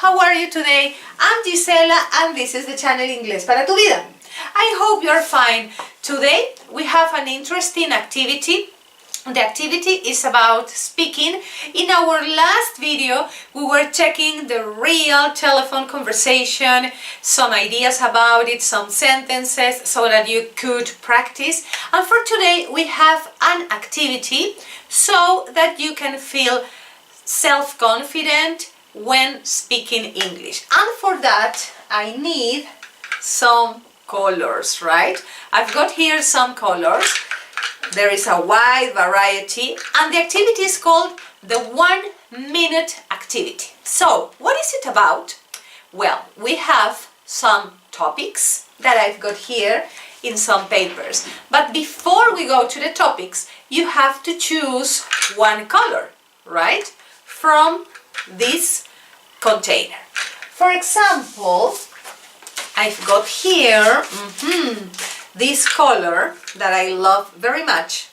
how are you today? I'm Gisela and this is the channel Inglés para tu vida. I hope you're fine. Today we have an interesting activity. The activity is about speaking. In our last video we were checking the real telephone conversation, some ideas about it, some sentences so that you could practice. And for today we have an activity so that you can feel self-confident when speaking English. And for that I need some colors, right? I've got here some colors. There is a wide variety and the activity is called the 1 minute activity. So what is it about? Well, we have some topics that I've got here in some papers. But before we go to the topics, you have to choose one color, right? From this container. For example, I've got here this color that I love very much,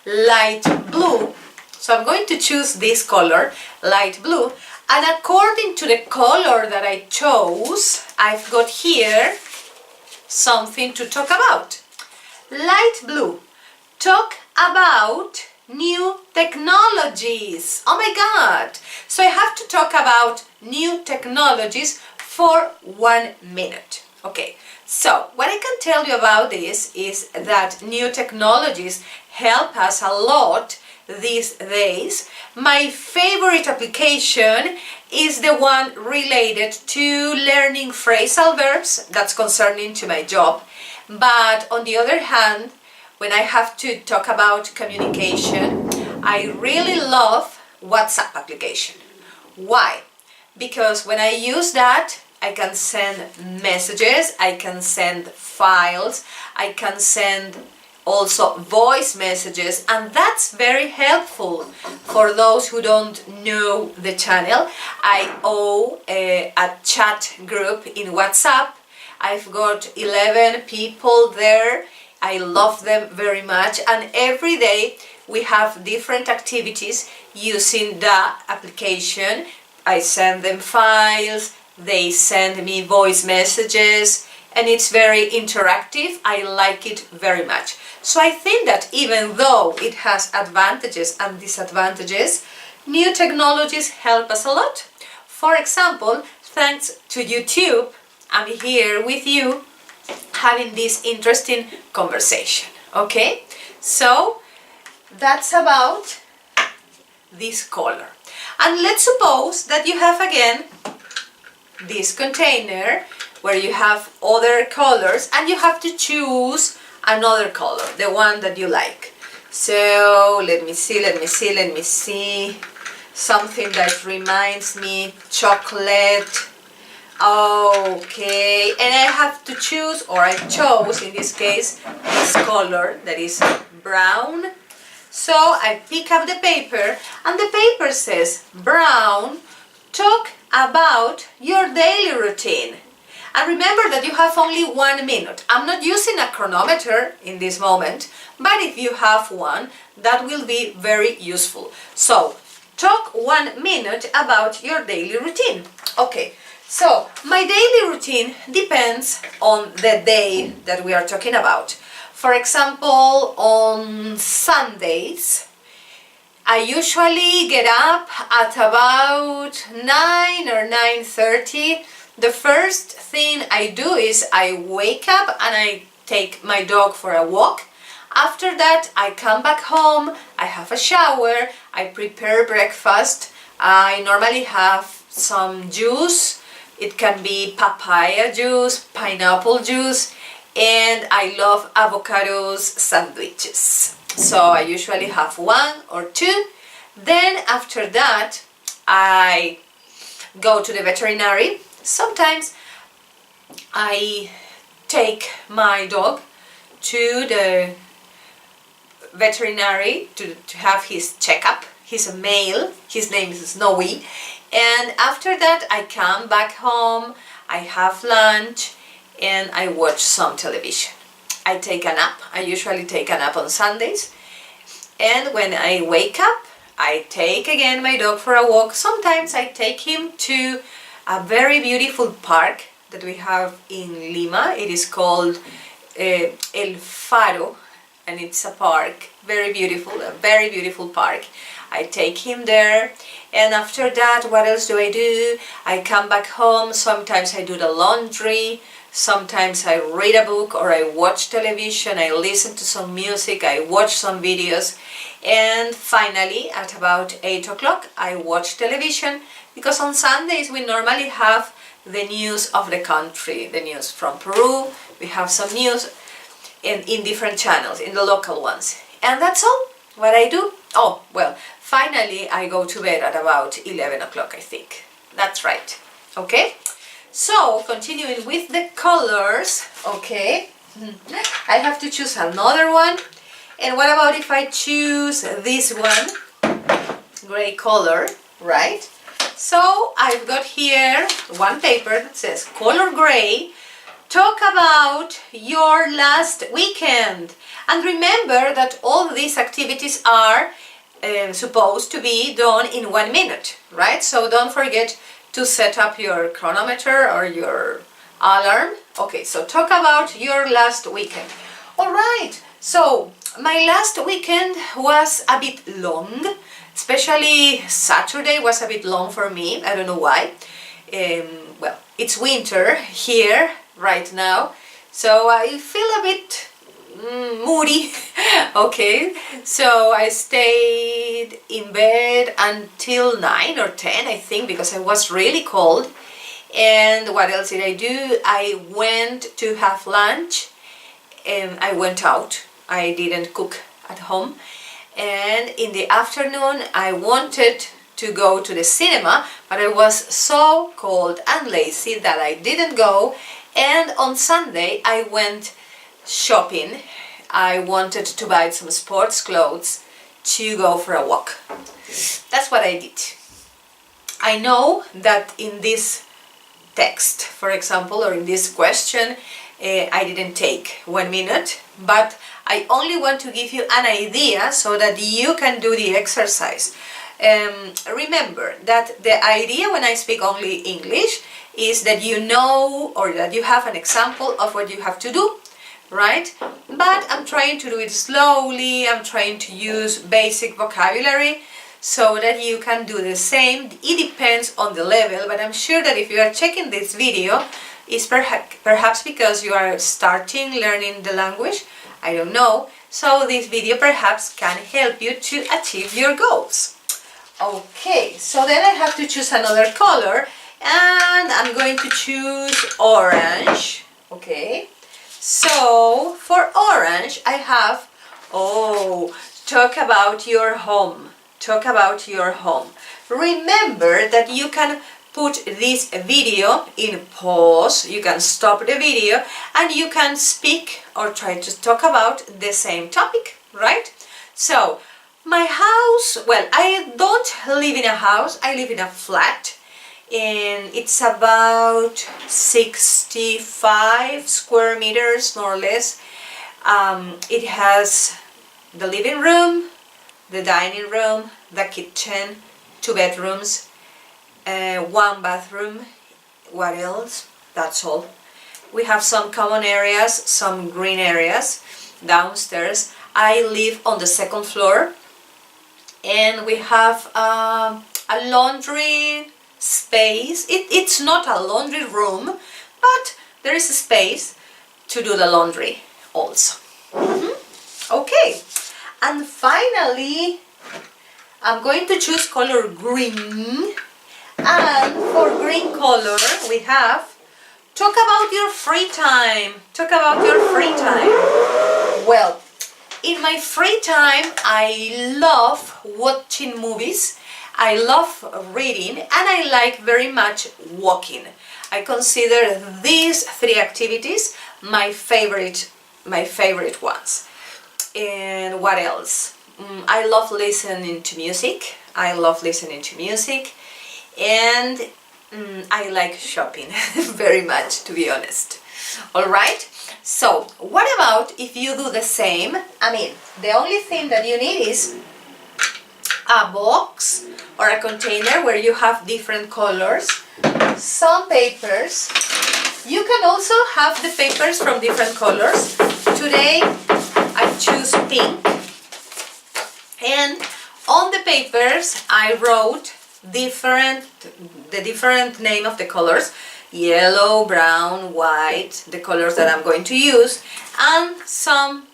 light blue. So I'm going to choose this color, light blue, and according to the color that I chose, I've got here something to talk about. Light blue, talk about new technologies. Oh my God! So I have to talk about new technologies for 1 minute. Okay, so what I can tell you about this is that new technologies help us a lot these days. My favorite application is the one related to learning phrasal verbs. That's concerning to my job. But on the other hand, when I have to talk about communication, I really love WhatsApp application. Why? Because when I use that, I can send messages, I can send files, I can send also voice messages, and that's very helpful for those who don't know the channel. I own a chat group in WhatsApp. I've got 11 people there. I love them very much, and every day we have different activities using the application. I send them files, they send me voice messages, and it's very interactive. I like it very much. So I think that even though it has advantages and disadvantages, new technologies help us a lot. For example, thanks to YouTube, I'm here with you having this interesting conversation. Okay, so that's about this color. And let's suppose that you have again this container where you have other colors and you have to choose another color, the one that you like. So let me see, something that reminds me chocolate. Okay, and I have to choose, or I chose in this case, this color that is brown. So I pick up the paper and the paper says brown, talk about your daily routine. And remember that you have only 1 minute. I'm not using a chronometer in this moment, but if you have one, that will be very useful. So talk 1 minute about your daily routine. Okay. So, my daily routine depends on the day that we are talking about. For example, on Sundays, I usually get up at about 9 or 9:30. The first thing I do is I wake up and I take my dog for a walk. After that, I come back home, I have a shower, I prepare breakfast. I normally have some juice. It can be papaya juice, pineapple juice, and I love avocados sandwiches. So I usually have 1 or 2. Then after that, I go to the veterinary. Sometimes I take my dog to the veterinary to have his checkup. He's a male, his name is Snowy. And after that I come back home, I have lunch, and I watch some television. I take a nap. I usually take a nap on Sundays. And when I wake up, I take again my dog for a walk. Sometimes I take him to a very beautiful park that we have in Lima. It is called El Faro, and it's a park, very beautiful, a very beautiful park. I take him there, and after that, what else do? I come back home. Sometimes I do the laundry, sometimes I read a book, or I watch television, I listen to some music, I watch some videos, and finally at about 8 o'clock I watch television, because on Sundays we normally have the news of the country, the news from Peru. We have some news in different channels, in the local ones, and that's all what I do. Oh, well, finally I go to bed at about 11 o'clock, I think. That's right. Okay? So, continuing with the colors, okay? I have to choose another one. And what about if I choose this one? Gray color, right? So, I've got here one paper that says color gray. Talk about your last weekend. And remember that all these activities are supposed to be done in 1 minute, right? So don't forget to set up your chronometer or your alarm. Okay, so talk about your last weekend. All right, so my last weekend was a bit long, especially Saturday was a bit long for me. I don't know why. Well, it's winter here right now, so I feel a bit moody. Okay, so I stayed in bed until 9 or 10, I think, because I was really cold. And what else did I do? I went to have lunch, and I went out. I didn't cook at home. And in the afternoon I wanted to go to the cinema, but I was so cold and lazy that I didn't go. And on Sunday I went shopping. I wanted to buy some sports clothes to go for a walk. That's what I did. I know that in this text, for example, or in this question, I didn't take 1 minute, but I only want to give you an idea so that you can do the exercise. Remember that the idea when I speak only English is that you know, or that you have an example of what you have to do, right? But I'm trying to do it slowly. I'm trying to use basic vocabulary so that you can do the same. It depends on the level, but I'm sure that if you are checking this video, it's perhaps because you are starting learning the language. I don't know. So this video perhaps can help you to achieve your goals. Okay, so then I have to choose another color, and I'm going to choose orange. Okay, so for orange I have, talk about your home. Talk about your home. Remember that you can put this video in pause, you can stop the video, and you can speak or try to talk about the same topic, right? So, my house, well, I don't live in a house, I live in a flat, and it's about 65 square meters, more or less. It has the living room, the dining room, the kitchen, 2 bedrooms, 1 bathroom. What else? That's all. We have some common areas, some green areas downstairs. I live on the 2nd floor, and we have a laundry space. It's not a laundry room, but there is a space to do the laundry also. Okay, and finally I'm going to choose color green, and for green color we have talk about your free time. Talk about your free time. Well, in my free time I love watching movies, I love reading, and I like very much walking. I consider these 3 activities my favorite ones. And what else? I love listening to music. And I like shopping very much, to be honest. Alright, so what about if you do the same? I mean, the only thing that you need is a box or a container where you have different colors. some papers. You can also have the papers from different colors. Today I choose pink, and on the papers I wrote the different name of the colors: yellow, brown, white, the colors that I'm going to use, and some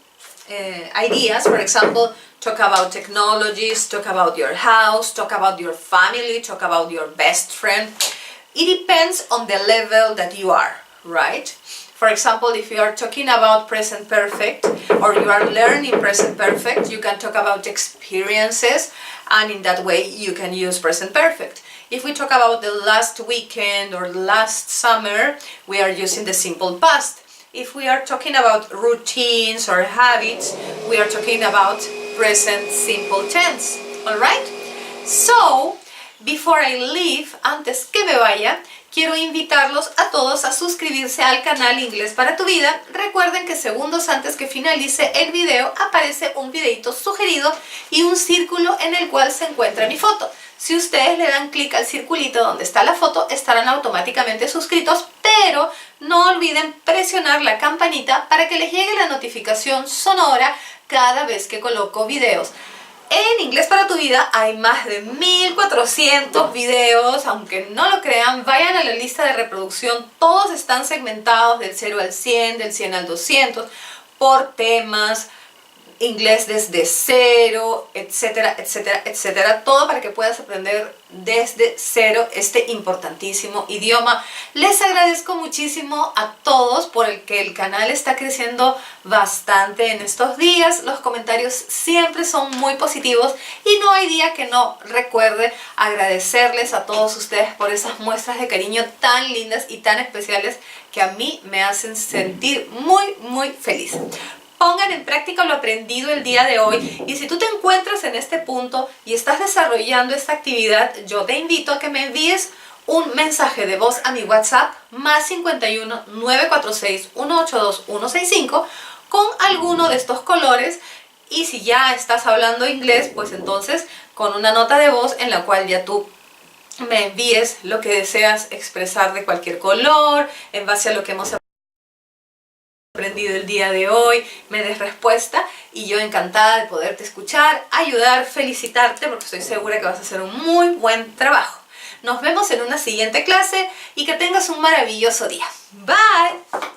ideas. For example, talk about technologies, talk about your house, talk about your family, talk about your best friend. It depends on the level that you are, right? For example, if you are talking about present perfect, or you are learning present perfect, you can talk about experiences, and in that way you can use present perfect. If we talk about the last weekend or last summer, we are using the simple past. If we are talking about routines or habits, we are talking about present simple tense. Alright? So, before I leave, antes que me vaya, quiero invitarlos a todos a suscribirse al canal Inglés para tu vida. Recuerden que segundos antes que finalice el video aparece un videito sugerido y un círculo en el cual se encuentra mi foto. Si ustedes le dan clic al circulito donde está la foto, estarán automáticamente suscritos, pero no olviden presionar la campanita para que les llegue la notificación sonora cada vez que coloco videos. En Inglés para tu vida hay más de 1400 videos, aunque no lo crean, vayan a la lista de reproducción, todos están segmentados del 0 al 100, del 100 al 200, por temas, inglés desde cero, etcétera, etcétera, etcétera, todo para que puedas aprender desde cero este importantísimo idioma. Les agradezco muchísimo a todos por el que el canal está creciendo bastante en estos días. Los comentarios siempre son muy positivos y no hay día que no recuerde agradecerles a todos ustedes por esas muestras de cariño tan lindas y tan especiales que a mí me hacen sentir muy, muy feliz. Pongan en práctica lo aprendido el día de hoy, y si tú te encuentras en este punto y estás desarrollando esta actividad, yo te invito a que me envíes un mensaje de voz a mi WhatsApp más 51 946 182 165 con alguno de estos colores, y si ya estás hablando inglés, pues entonces con una nota de voz en la cual ya tú me envíes lo que deseas expresar de cualquier color en base a lo que hemos aprendido el día de hoy, me des respuesta y yo encantada de poderte escuchar, ayudar, felicitarte, porque estoy segura que vas a hacer un muy buen trabajo. Nos vemos en una siguiente clase y que tengas un maravilloso día. Bye.